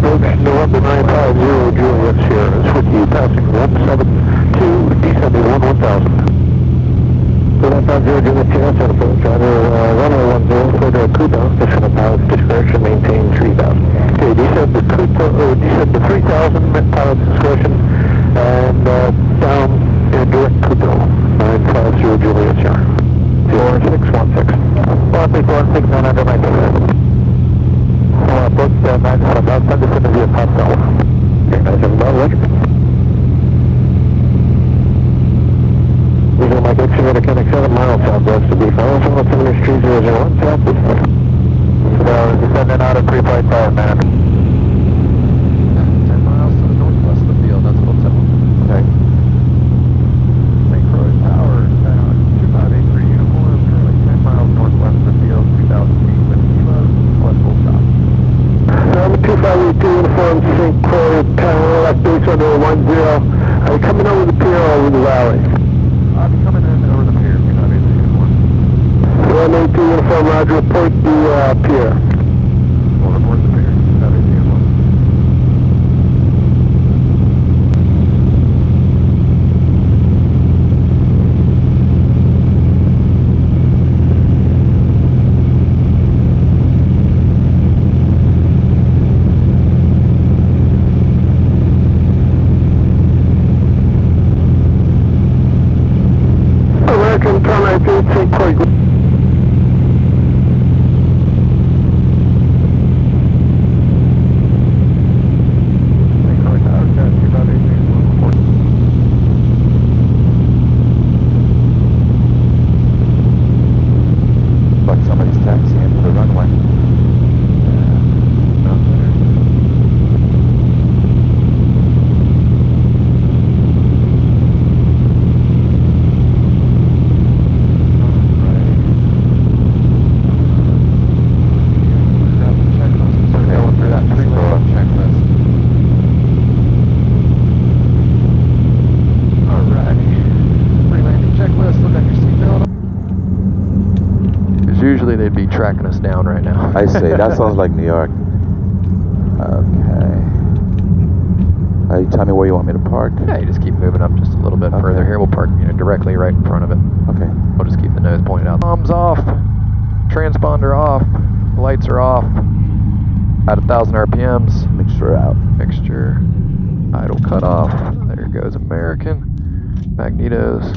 November 950 Juliet Sierra is with you, passing 172, descending 1000. So 950 Juliet Sierra, set approach, runway 10 for the Kuta, descend to pilot's discretion, maintain 3000. Okay, descend to Kuta, descend to 3000, pilot's discretion, and down in direct Kuta, 950 Juliet Sierra. 4616. 4616, 900 miles. Approach 975, send this into the top tower. Okay, 975, Visual Mike X, Unit Connect 7 miles southwest to be followed from the 3001 southeast. So, descending out of 3.5, man. 10 miles to the northwest of the field, that's Hotel. Okay. St. Croix Tower, 2583 uniform, currently 10 miles northwest of the field, 2,000 feet with Kilo, plus full stop. Number 2582 uniform, St. Croix Tower, left base under 10. Are you coming over the pier or over the valley? I'll be coming in over the pier, 2,583 uniform. 182 uniform, roger, report the pier. We'll report the pier, 2,583 uniform. American Tarmac 8, St. Croix. St. Croix Tower, 2,583 uniform, report. Like somebody's taxiing to the runway. Yeah, out there. Usually they'd be tracking us down right now. I see. That sounds like New York. Okay. You tell me where you want me to park? Yeah, you just keep moving up just a little bit further here. We'll park directly right in front of it. Okay. We'll just keep the nose pointed out. Bombs off. Transponder off. Lights are off. At 1,000 RPMs. Mixture out. Mixture. Idle cut off. There goes American. Magnetos.